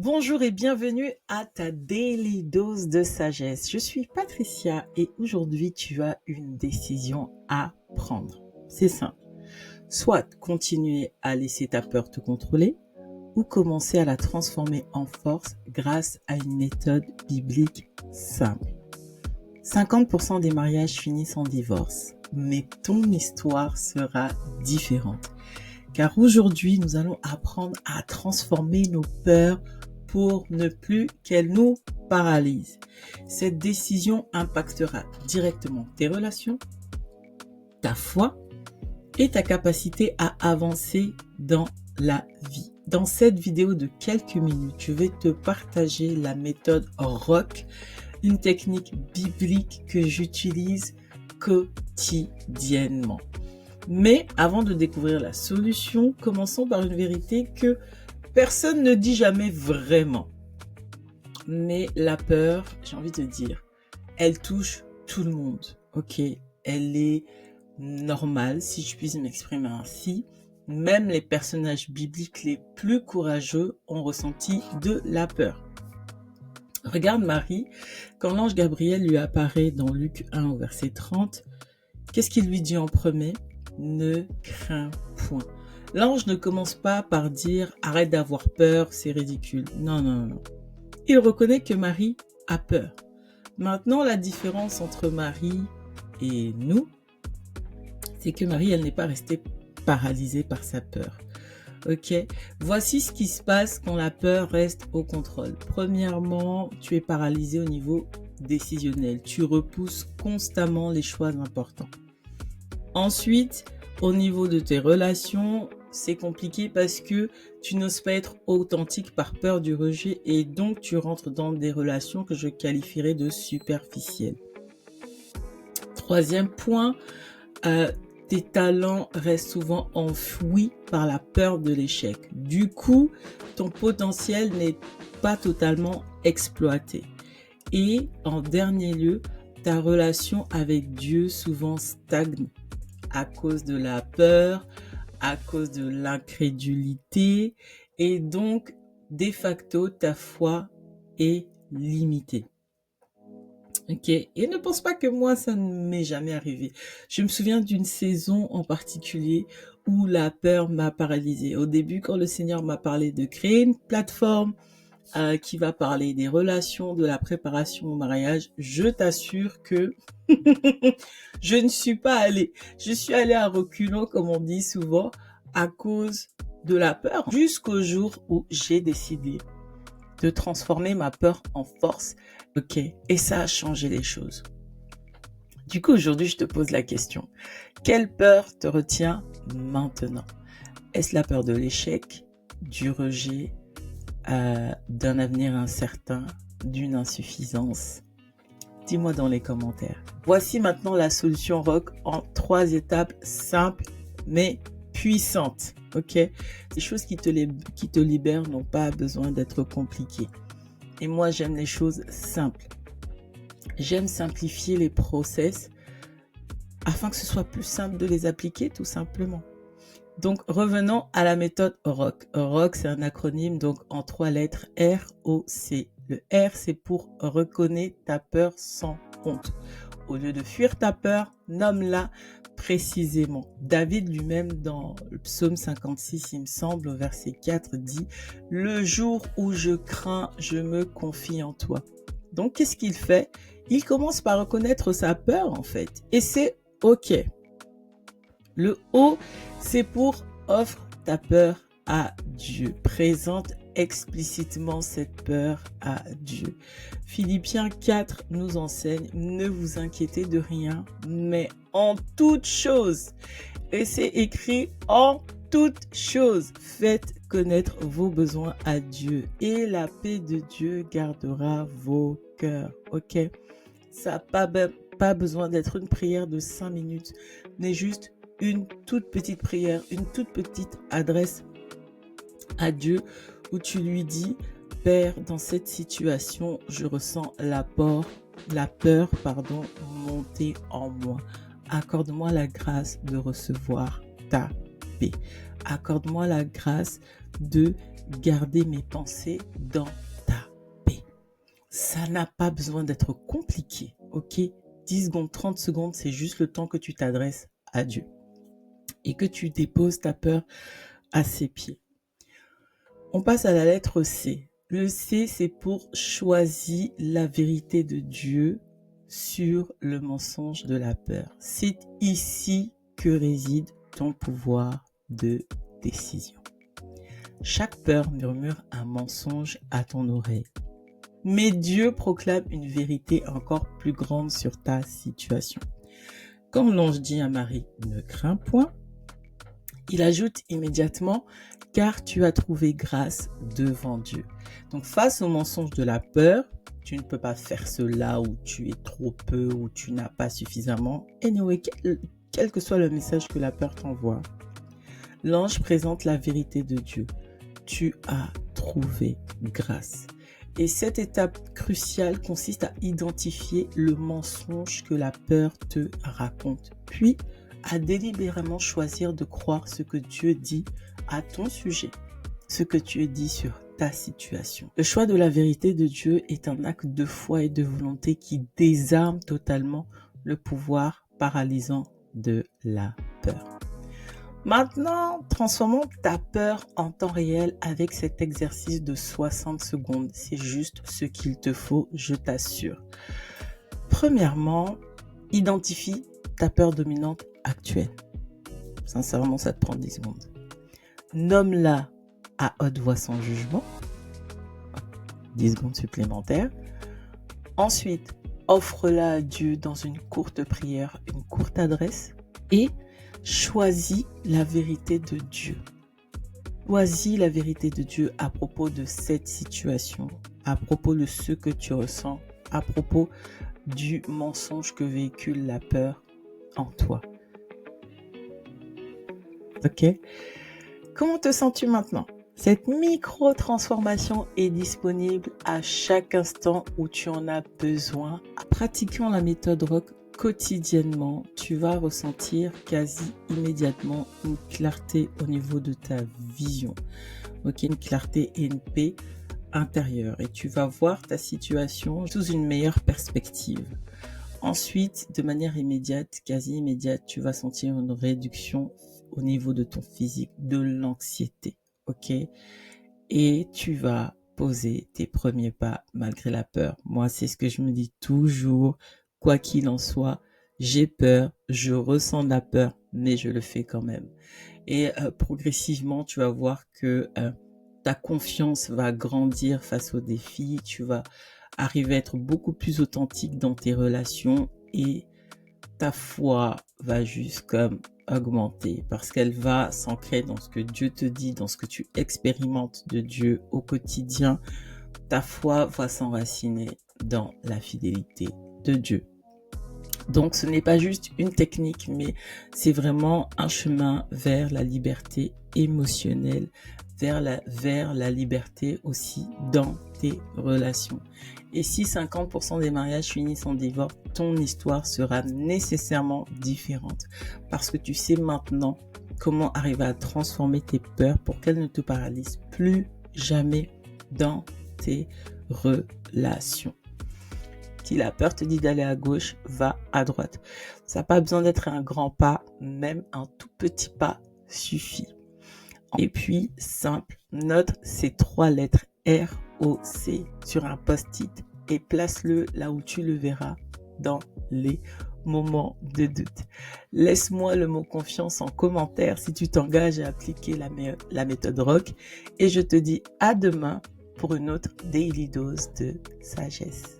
Bonjour et bienvenue à ta Daily Dose de Sagesse. Je suis Patricia et aujourd'hui tu as une décision à prendre. C'est simple. Soit continuer à laisser ta peur te contrôler ou commencer à la transformer en force grâce à une méthode biblique simple. 50% des mariages finissent en divorce, mais ton histoire sera différente. Car aujourd'hui, nous allons apprendre à transformer nos peurs pour ne plus qu'elles nous paralysent. Cette décision impactera directement tes relations, ta foi et ta capacité à avancer dans la vie. Dans cette vidéo de quelques minutes, je vais te partager la méthode ROC, une technique biblique que j'utilise quotidiennement. Mais avant de découvrir la solution, commençons par une vérité que personne ne dit jamais vraiment. Mais la peur, j'ai envie de dire, elle touche tout le monde. Ok, elle est normale, si je puis m'exprimer ainsi. Même les personnages bibliques les plus courageux ont ressenti de la peur. Regarde Marie, quand l'ange Gabriel lui apparaît dans Luc 1 au verset 30, qu'est-ce qu'il lui dit en premier ? Ne crains point. L'ange ne commence pas par dire « arrête d'avoir peur, c'est ridicule ». Non. Il reconnaît que Marie a peur. Maintenant, la différence entre Marie et nous, c'est que Marie, elle n'est pas restée paralysée par sa peur. Ok, voici ce qui se passe quand la peur reste au contrôle. Premièrement, tu es paralysé au niveau décisionnel. Tu repousses constamment les choix importants. Ensuite, au niveau de tes relations, c'est compliqué parce que tu n'oses pas être authentique par peur du rejet et donc tu rentres dans des relations que je qualifierais de superficielles. Troisième point, tes talents restent souvent enfouis par la peur de l'échec. Du coup, ton potentiel n'est pas totalement exploité. Et en dernier lieu, ta relation avec Dieu souvent stagne à cause de la peur, à cause de l'incrédulité, et donc, de facto, ta foi est limitée. Ok, et ne pense pas que moi, ça ne m'est jamais arrivé. Je me souviens d'une saison en particulier où la peur m'a paralysée. Au début, quand le Seigneur m'a parlé de créer une plateforme qui va parler des relations, de la préparation au mariage, je t'assure que je ne suis pas allée. Je suis allée à reculons, comme on dit souvent, à cause de la peur, jusqu'au jour où j'ai décidé de transformer ma peur en force. Ok, et ça a changé les choses. Du coup, aujourd'hui, je te pose la question. Quelle peur te retient maintenant ? Est-ce la peur de l'échec, du rejet, d'un avenir incertain, d'une insuffisance ? Dis-moi dans les commentaires. Voici maintenant la solution ROC en 3 étapes simples mais puissantes. Ok ? Ces choses qui te libèrent n'ont pas besoin d'être compliquées. Et moi, j'aime les choses simples. J'aime simplifier les process afin que ce soit plus simple de les appliquer tout simplement. Donc, revenons à la méthode ROC. ROC, c'est un acronyme donc en 3 lettres, R-O-C. Le R, c'est pour reconnaître ta peur sans honte. Au lieu de fuir ta peur, nomme-la précisément. David lui-même, dans le psaume 56, il me semble, au verset 4, dit « Le jour où je crains, je me confie en toi ». Donc, qu'est-ce qu'il fait ? Il commence par reconnaître sa peur, en fait. Et c'est OK. Le O, c'est pour offre ta peur à Dieu. Présente explicitement cette peur à Dieu. Philippiens 4 nous enseigne, ne vous inquiétez de rien, mais en toute chose. Et c'est écrit en toute chose. Faites connaître vos besoins à Dieu et la paix de Dieu gardera vos cœurs. Ok? Ça n'a pas besoin d'être une prière de 5 minutes, mais juste une toute petite prière, une toute petite adresse à Dieu où tu lui dis « Père, dans cette situation, je ressens la peur, monter en moi. Accorde-moi la grâce de recevoir ta paix. Accorde-moi la grâce de garder mes pensées dans ta paix. Ça n'a pas besoin d'être compliqué, ok? 10 secondes, 30 secondes, c'est juste le temps que tu t'adresses à Dieu et que tu déposes ta peur à ses pieds. On passe à la lettre C. Le C, c'est pour choisir la vérité de Dieu sur le mensonge de la peur. C'est ici que réside ton pouvoir de décision. Chaque peur murmure un mensonge à ton oreille. Mais Dieu proclame une vérité encore plus grande sur ta situation. Comme l'ange dit à Marie, ne crains point, il ajoute immédiatement, car tu as trouvé grâce devant Dieu. Donc face au mensonge de la peur, tu ne peux pas faire cela, ou tu es trop peu, ou tu n'as pas suffisamment. Anyway, quel que soit le message que la peur t'envoie, l'ange présente la vérité de Dieu. Tu as trouvé grâce. Et cette étape cruciale consiste à identifier le mensonge que la peur te raconte, puis à délibérément choisir de croire ce que Dieu dit à ton sujet, ce que Dieu dit sur ta situation. Le choix de la vérité de Dieu est un acte de foi et de volonté qui désarme totalement le pouvoir paralysant de la peur. Maintenant, transformons ta peur en temps réel avec cet exercice de 60 secondes. C'est juste ce qu'il te faut, je t'assure. Premièrement, identifie ta peur dominante actuelle. Sincèrement, ça te prend 10 secondes. Nomme-la à haute voix sans jugement. 10 secondes supplémentaires. Ensuite, offre-la à Dieu dans une courte prière, une courte adresse. Et choisis la vérité de Dieu. Choisis la vérité de Dieu à propos de cette situation, à propos de ce que tu ressens, à propos du mensonge que véhicule la peur en toi. Ok? Comment te sens-tu maintenant? Cette micro-transformation est disponible à chaque instant où tu en as besoin. En pratiquant la méthode ROC quotidiennement, tu vas ressentir quasi immédiatement une clarté au niveau de ta vision. Ok, une clarté et une paix intérieure. Et tu vas voir ta situation sous une meilleure perspective. Ensuite, de manière immédiate, quasi immédiate, tu vas sentir une réduction au niveau de ton physique, de l'anxiété. Ok? Et tu vas poser tes premiers pas malgré la peur. Moi, c'est ce que je me dis toujours. Quoi qu'il en soit, j'ai peur, je ressens de la peur, mais je le fais quand même. Et progressivement, tu vas voir que ta confiance va grandir face aux défis. Tu vas arriver à être beaucoup plus authentique dans tes relations et ta foi va juste comme augmenter parce qu'elle va s'ancrer dans ce que Dieu te dit, dans ce que tu expérimentes de Dieu au quotidien. Ta foi va s'enraciner dans la fidélité de Dieu. Donc ce n'est pas juste une technique, mais c'est vraiment un chemin vers la liberté émotionnelle, vers la liberté aussi dans tes relations. Et si 50% des mariages finissent en divorce, ton histoire sera nécessairement différente parce que tu sais maintenant comment arriver à transformer tes peurs pour qu'elles ne te paralysent plus jamais dans tes relations. Si la peur te dit d'aller à gauche, va à droite. Ça n'a pas besoin d'être un grand pas, même un tout petit pas suffit. Et puis, simple, note ces 3 lettres ROC sur un post-it et place-le là où tu le verras dans les moments de doute. Laisse-moi le mot confiance en commentaire si tu t'engages à appliquer la méthode ROC et je te dis à demain pour une autre Daily Dose de sagesse.